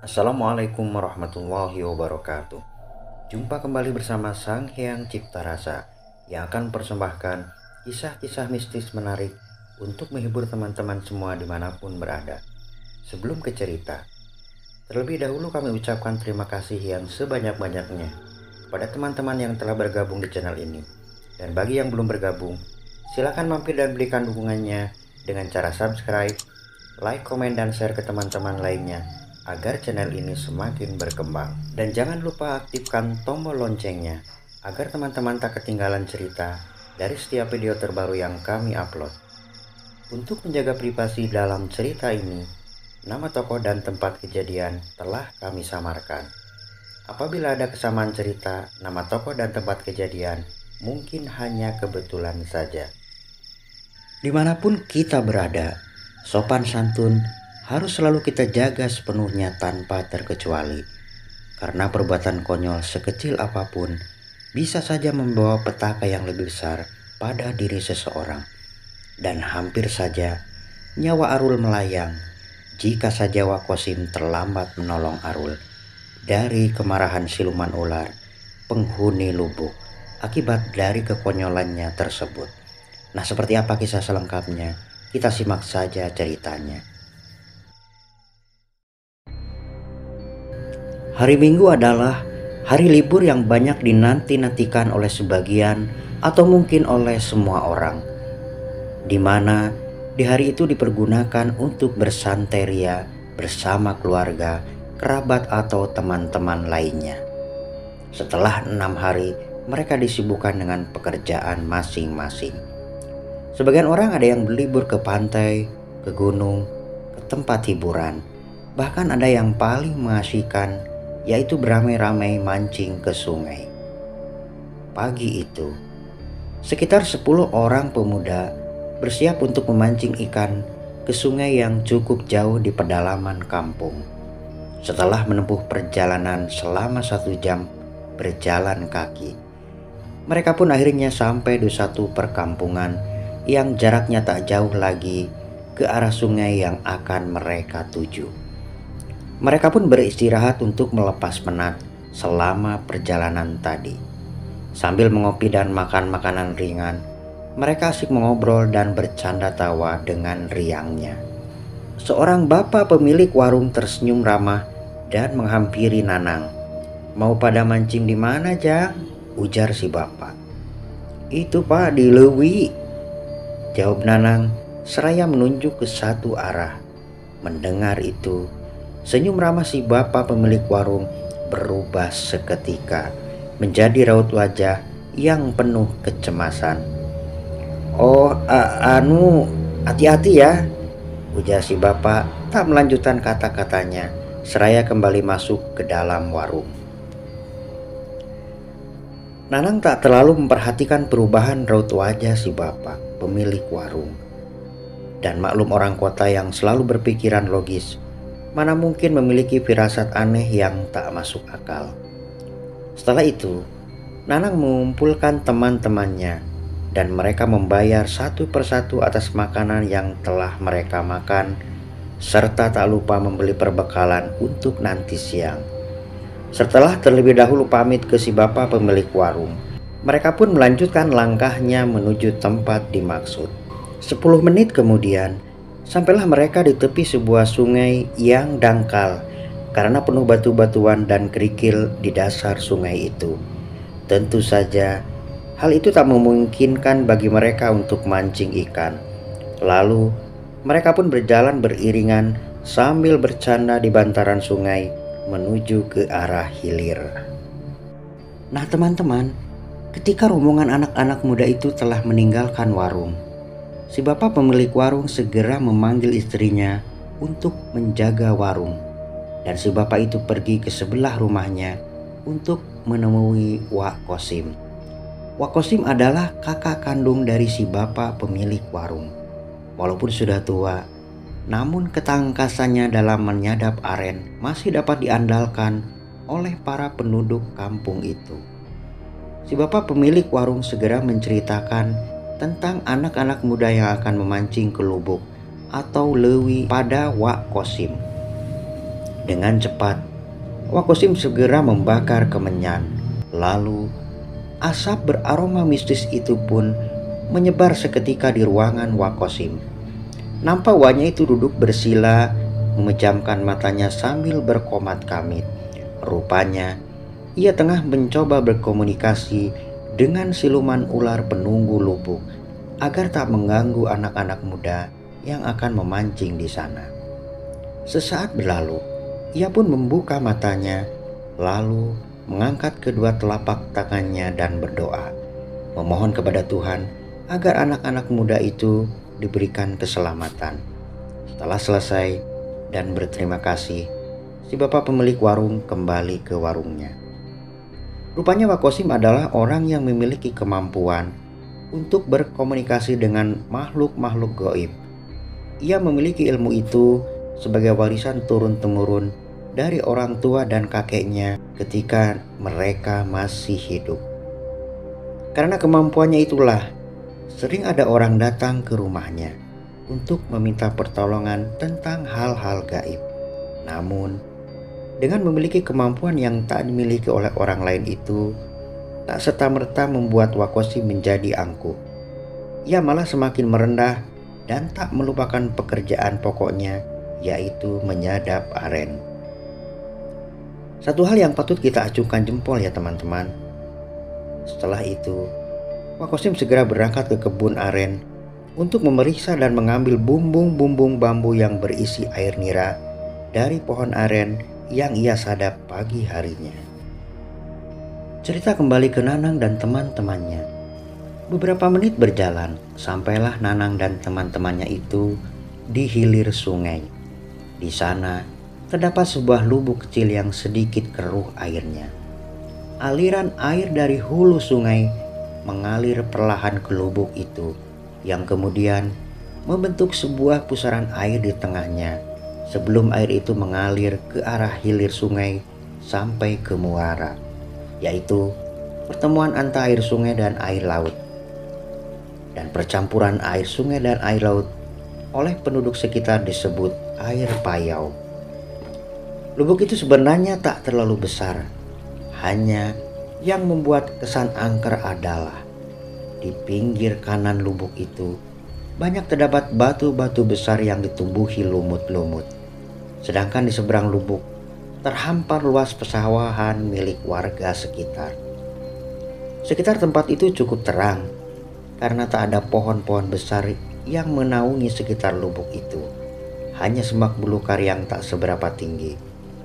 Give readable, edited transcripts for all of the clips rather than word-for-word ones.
Assalamualaikum warahmatullahi wabarakatuh. Jumpa kembali bersama Sang Hyang Cipta Rasa yang akan mempersembahkan kisah-kisah mistis menarik untuk menghibur teman-teman semua dimanapun berada. Sebelum ke cerita, terlebih dahulu kami ucapkan terima kasih yang sebanyak-banyaknya kepada teman-teman yang telah bergabung di channel ini. Dan bagi yang belum bergabung, silakan mampir dan berikan dukungannya dengan cara subscribe, like, komen, dan share ke teman-teman lainnya agar channel ini semakin berkembang. Dan jangan lupa aktifkan tombol loncengnya agar teman-teman tak ketinggalan cerita dari setiap video terbaru yang kami upload. Untuk menjaga privasi dalam cerita ini, nama tokoh dan tempat kejadian telah kami samarkan. Apabila ada kesamaan cerita, nama tokoh dan tempat kejadian mungkin hanya kebetulan saja. Dimanapun kita berada, sopan santun harus selalu kita jaga sepenuhnya tanpa terkecuali. Karena perbuatan konyol sekecil apapun bisa saja membawa petaka yang lebih besar pada diri seseorang. Dan hampir saja nyawa Arul melayang jika saja Wakosim terlambat menolong Arul dari kemarahan siluman ular penghuni lubuk akibat dari kekonyolannya tersebut. Nah, seperti apa kisah selengkapnya? Kita simak saja ceritanya. Hari Minggu adalah hari libur yang banyak dinanti-nantikan oleh sebagian atau mungkin oleh semua orang, di mana di hari itu dipergunakan untuk bersantai ria bersama keluarga, kerabat atau teman-teman lainnya. Setelah 6 hari, mereka disibukkan dengan pekerjaan masing-masing. Sebagian orang ada yang berlibur ke pantai, ke gunung, ke tempat hiburan. Bahkan ada yang paling mengasihkan, yaitu beramai-ramai mancing ke sungai. Pagi itu, sekitar 10 orang pemuda bersiap untuk memancing ikan ke sungai yang cukup jauh di pedalaman kampung. Setelah menempuh perjalanan selama 1 jam berjalan kaki, mereka pun akhirnya sampai di satu perkampungan yang jaraknya tak jauh lagi ke arah sungai yang akan mereka tuju. Mereka pun beristirahat untuk melepas penat selama perjalanan tadi. Sambil mengopi dan makan makanan ringan, mereka asik mengobrol dan bercanda tawa dengan riangnya. Seorang bapak pemilik warung tersenyum ramah dan menghampiri Nanang. "Mau pada mancing di mana, Jang?" ujar si bapak. "Itu Pak, di Lewi," jawab Nanang seraya menunjuk ke satu arah. Mendengar itu, senyum ramah si bapak pemilik warung berubah seketika menjadi raut wajah yang penuh kecemasan. "Oh, hati-hati ya," ujar si bapak tak melanjutkan kata-katanya seraya kembali masuk ke dalam warung. Nanang tak terlalu memperhatikan perubahan raut wajah si bapak pemilik warung. Dan maklum orang kota yang selalu berpikiran logis, mana mungkin memiliki firasat aneh yang tak masuk akal. Setelah itu, Nanang mengumpulkan teman-temannya dan mereka membayar satu persatu atas makanan yang telah mereka makan, serta tak lupa membeli perbekalan untuk nanti siang. Setelah terlebih dahulu pamit ke si bapak pemilik warung, mereka pun melanjutkan langkahnya menuju tempat dimaksud. 10 menit kemudian, sampailah mereka di tepi sebuah sungai yang dangkal karena penuh batu-batuan dan kerikil di dasar sungai itu. Tentu saja, hal itu tak memungkinkan bagi mereka untuk mancing ikan. Lalu, mereka pun berjalan beriringan sambil bercanda di bantaran sungai menuju ke arah hilir. Nah teman-teman, ketika rombongan anak-anak muda itu telah meninggalkan warung, si bapak pemilik warung segera memanggil istrinya untuk menjaga warung. Dan si bapak itu pergi ke sebelah rumahnya untuk menemui Wak Kosim. Wak Kosim adalah kakak kandung dari si bapak pemilik warung. Walaupun sudah tua, namun ketangkasannya dalam menyadap aren masih dapat diandalkan oleh para penduduk kampung itu. Si bapak pemilik warung segera menceritakan tentang anak-anak muda yang akan memancing ke lubuk atau lewi pada Wak Kosim. Dengan cepat, Wakosim segera membakar kemenyan. Lalu asap beraroma mistis itu pun menyebar seketika di ruangan Wakosim. Nampak wanya itu duduk bersila, memejamkan matanya sambil berkomat kamit. Rupanya ia tengah mencoba berkomunikasi dengan siluman ular penunggu lubuk agar tak mengganggu anak-anak muda yang akan memancing di sana. Sesaat berlalu, ia pun membuka matanya, lalu mengangkat kedua telapak tangannya dan berdoa, memohon kepada Tuhan agar anak-anak muda itu diberikan keselamatan. Setelah selesai dan berterima kasih, si bapak pemilik warung kembali ke warungnya. Rupanya Wakosim adalah orang yang memiliki kemampuan untuk berkomunikasi dengan makhluk-makhluk gaib. Ia memiliki ilmu itu sebagai warisan turun-temurun dari orang tua dan kakeknya ketika mereka masih hidup. Karena kemampuannya itulah, sering ada orang datang ke rumahnya untuk meminta pertolongan tentang hal-hal gaib. Namun, dengan memiliki kemampuan yang tak dimiliki oleh orang lain itu, tak serta-merta membuat Wakosim menjadi angkuh. Ia malah semakin merendah dan tak melupakan pekerjaan pokoknya, yaitu menyadap aren. Satu hal yang patut kita acungkan jempol ya teman-teman. Setelah itu, Wakosim segera berangkat ke kebun aren untuk memeriksa dan mengambil bumbung-bumbung bambu yang berisi air nira dari pohon aren yang ia sadap pagi harinya. Cerita kembali ke Nanang dan teman-temannya. Beberapa menit berjalan, sampailah Nanang dan teman-temannya itu di hilir sungai. Di sana terdapat sebuah lubuk kecil yang sedikit keruh airnya. Aliran air dari hulu sungai mengalir perlahan ke lubuk itu, yang kemudian membentuk sebuah pusaran air di tengahnya, sebelum air itu mengalir ke arah hilir sungai sampai ke muara, yaitu pertemuan antara air sungai dan air laut. Dan percampuran air sungai dan air laut oleh penduduk sekitar disebut air payau. Lubuk itu sebenarnya tak terlalu besar, hanya yang membuat kesan angker adalah di pinggir kanan lubuk itu banyak terdapat batu-batu besar yang ditumbuhi lumut-lumut. Sedangkan di seberang lubuk terhampar luas pesawahan milik warga sekitar. Sekitar tempat itu cukup terang karena tak ada pohon-pohon besar yang menaungi sekitar lubuk itu. Hanya semak belukar yang tak seberapa tinggi,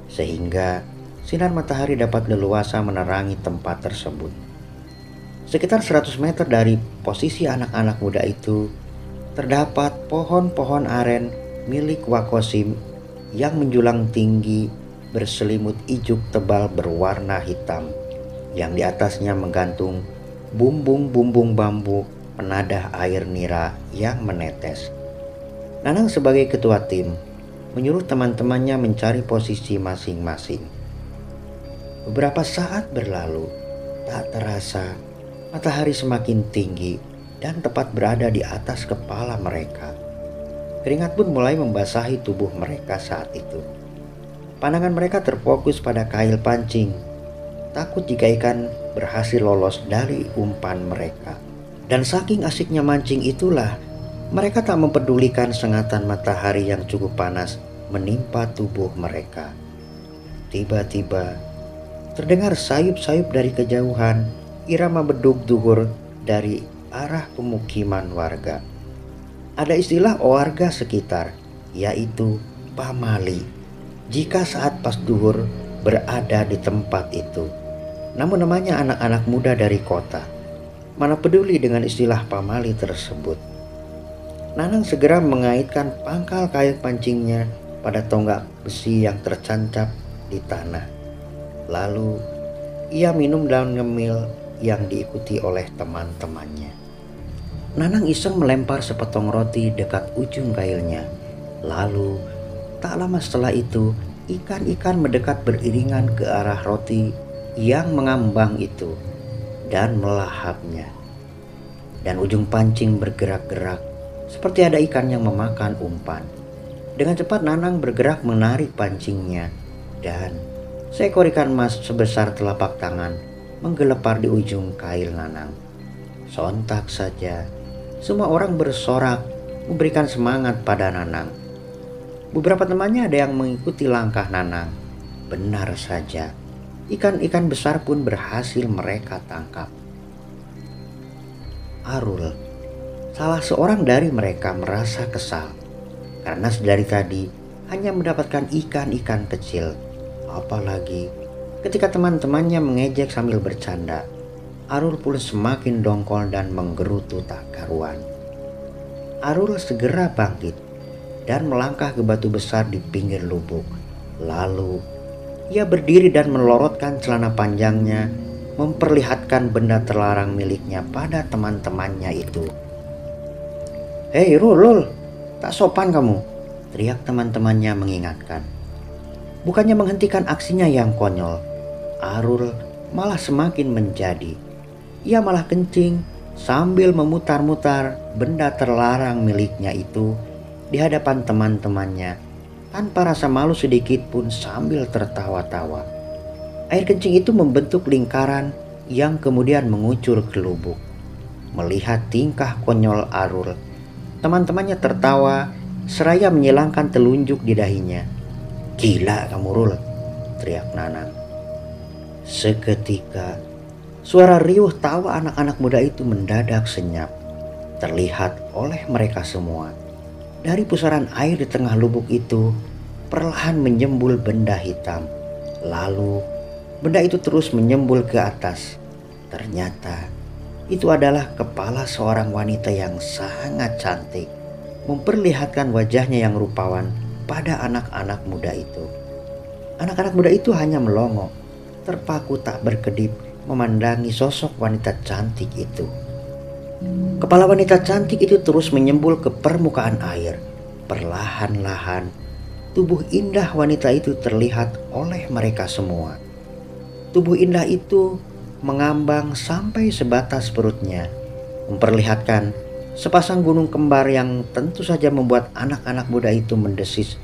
sehingga sinar matahari dapat leluasa menerangi tempat tersebut. Sekitar 100 meter dari posisi anak-anak muda itu, terdapat pohon-pohon aren milik Wakosim yang menjulang tinggi berselimut ijuk tebal berwarna hitam, yang di atasnya menggantung bumbung-bumbung bambu penadah air nira yang menetes. Nanang sebagai ketua tim menyuruh teman-temannya mencari posisi masing-masing. Beberapa saat berlalu, tak terasa matahari semakin tinggi dan tepat berada di atas kepala mereka. Keringat pun mulai membasahi tubuh mereka saat itu. Pandangan mereka terfokus pada kail pancing, takut jika ikan berhasil lolos dari umpan mereka. Dan saking asiknya mancing itulah, mereka tak mempedulikan sengatan matahari yang cukup panas menimpa tubuh mereka. Tiba-tiba terdengar sayup-sayup dari kejauhan, irama bedug duhur dari arah pemukiman warga. Ada istilah warga sekitar, yaitu pamali, jika saat pas duhur berada di tempat itu. Namun namanya anak-anak muda dari kota, mana peduli dengan istilah pamali tersebut. Nanang segera mengaitkan pangkal kail pancingnya pada tonggak besi yang tercancap di tanah. Lalu ia minum daun ngemil yang diikuti oleh teman-temannya. Nanang iseng melempar sepotong roti dekat ujung kailnya. Lalu tak lama setelah itu, ikan-ikan mendekat beriringan ke arah roti yang mengambang itu dan melahapnya. Dan ujung pancing bergerak-gerak seperti ada ikan yang memakan umpan. Dengan cepat Nanang bergerak menarik pancingnya, dan Seekor ikan mas sebesar telapak tangan menggelepar di ujung kail Nanang. Sontak saja, semua orang bersorak memberikan semangat pada Nanang. Beberapa temannya ada yang mengikuti langkah Nanang. Benar saja, ikan-ikan besar pun berhasil mereka tangkap. Arul, salah seorang dari mereka, merasa kesal karena dari tadi hanya mendapatkan ikan-ikan kecil. Apalagi ketika teman-temannya mengejek sambil bercanda, Arul pun semakin dongkol dan menggerutu tak karuan. Arul segera bangkit dan melangkah ke batu besar di pinggir lubuk. Lalu ia berdiri dan melorotkan celana panjangnya, memperlihatkan benda terlarang miliknya pada teman-temannya itu. "Hei Rul, tak sopan kamu," teriak teman-temannya mengingatkan. Bukannya menghentikan aksinya yang konyol, Arul malah semakin menjadi. Ia malah kencing sambil memutar-mutar benda terlarang miliknya itu di hadapan teman-temannya tanpa rasa malu sedikit pun, sambil tertawa-tawa. Air kencing itu membentuk lingkaran yang kemudian mengucur ke lubuk. Melihat tingkah konyol Arul, teman-temannya tertawa seraya menyilangkan telunjuk di dahinya. "Gila kamu Rul," teriak Nanang. Seketika suara riuh tawa anak-anak muda itu mendadak senyap, terlihat oleh mereka semua. Dari pusaran air di tengah lubuk itu perlahan menyembul benda hitam. Lalu benda itu terus menyembul ke atas. Ternyata itu adalah kepala seorang wanita yang sangat cantik, memperlihatkan wajahnya yang rupawan pada anak-anak muda itu. Anak-anak muda itu hanya melongo, terpaku tak berkedip memandangi sosok wanita cantik itu. Kepala wanita cantik itu terus menyembul ke permukaan air. Perlahan-lahan tubuh indah wanita itu terlihat oleh mereka semua. Tubuh indah itu mengambang sampai sebatas perutnya, memperlihatkan sepasang gunung kembar yang tentu saja membuat anak-anak muda itu mendesis,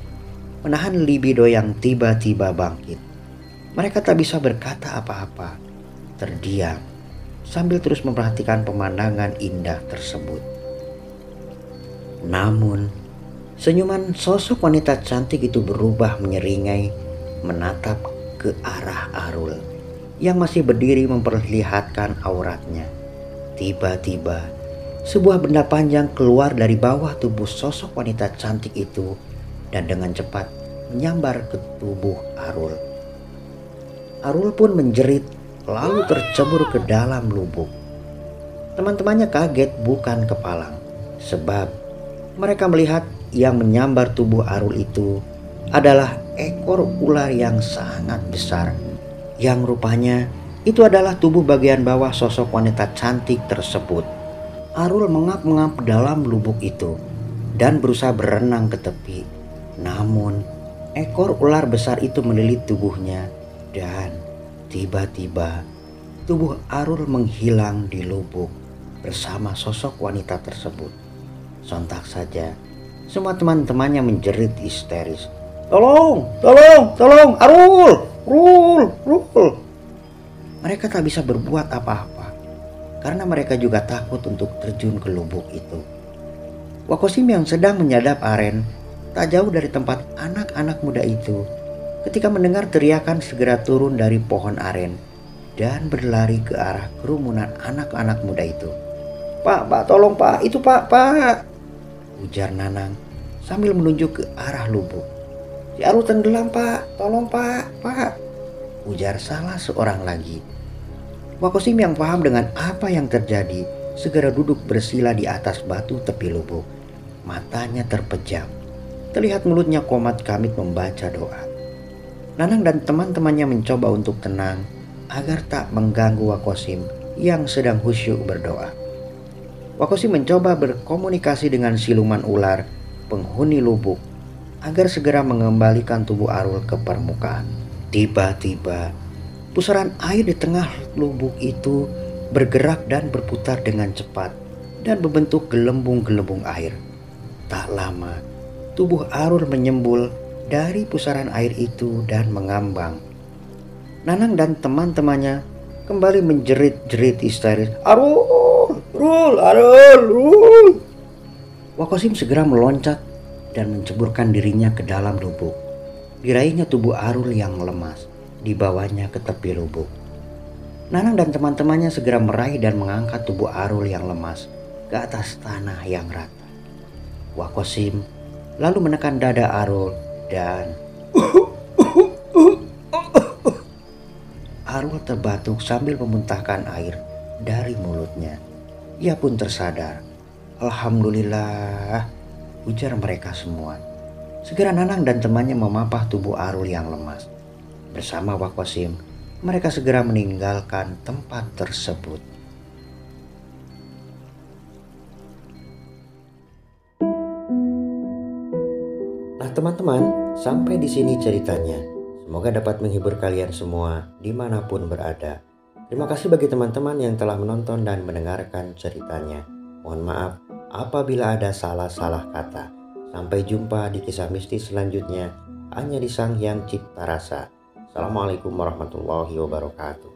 menahan libido yang tiba-tiba bangkit. Mereka tak bisa berkata apa-apa, terdiam sambil terus memperhatikan pemandangan indah tersebut. Namun, senyuman sosok wanita cantik itu berubah menyeringai menatap ke arah Arul yang masih berdiri memperlihatkan auratnya. Tiba-tiba, sebuah benda panjang keluar dari bawah tubuh sosok wanita cantik itu dan dengan cepat menyambar ke tubuh Arul. Arul pun menjerit lalu tercebur ke dalam lubuk. Teman-temannya kaget bukan kepalang, sebab mereka melihat yang menyambar tubuh Arul itu adalah ekor ular yang sangat besar, yang rupanya itu adalah tubuh bagian bawah sosok wanita cantik tersebut. Arul mengap-ngap dalam lubuk itu dan berusaha berenang ke tepi. Namun ekor ular besar itu melilit tubuhnya dan tiba-tiba tubuh Arul menghilang di lubuk bersama sosok wanita tersebut. Sontak saja semua teman-temannya menjerit histeris, "Tolong, tolong, tolong, Arul, Rul, Rul." Mereka tak bisa berbuat apa-apa karena mereka juga takut untuk terjun ke lubuk itu. Wakosim yang sedang menyadap aren tak jauh dari tempat anak-anak muda itu ketika mendengar teriakan segera turun dari pohon aren dan berlari ke arah kerumunan anak-anak muda itu. Pak, tolong Pak, itu Pak, ujar Nanang sambil menunjuk ke arah lubuk. "Si Arul tenggelam Pak, tolong Pak, ujar salah seorang lagi. Wakosim yang paham dengan apa yang terjadi segera duduk bersila di atas batu tepi lubuk. Matanya terpejam, terlihat mulutnya komat kamit membaca doa. Nanang dan teman-temannya mencoba untuk tenang agar tak mengganggu Wakosim yang sedang khusyuk berdoa. Wakosim mencoba berkomunikasi dengan siluman ular penghuni lubuk agar segera mengembalikan tubuh Arul ke permukaan. Tiba-tiba pusaran air di tengah lubuk itu bergerak dan berputar dengan cepat dan membentuk gelembung-gelembung air. Tak lama tubuh Arul menyembul dari pusaran air itu dan mengambang. Nanang dan teman-temannya kembali menjerit-jerit histeris. Arul, Rul, Arul, Rul. Wakosim segera meloncat dan menceburkan dirinya ke dalam lubuk. Diraihnya tubuh Arul yang lemas, dibawanya ke tepi lubuk. Nanang dan teman-temannya segera meraih dan mengangkat tubuh Arul yang lemas ke atas tanah yang rata. Wakosim lalu menekan dada Arul dan Arul terbatuk sambil memuntahkan air dari mulutnya. Ia pun tersadar. Alhamdulillah, ujar mereka semua. Segera Nanang dan temannya memapah tubuh Arul yang lemas. Bersama Wakosim, mereka segera meninggalkan tempat tersebut. Nah teman-teman, sampai di sini ceritanya. Semoga dapat menghibur kalian semua dimanapun berada. Terima kasih bagi teman-teman yang telah menonton dan mendengarkan ceritanya. Mohon maaf apabila ada salah-salah kata. Sampai jumpa di kisah mistis selanjutnya hanya di Sang Hyang Cipta Rasa. Assalamualaikum warahmatullahi wabarakatuh.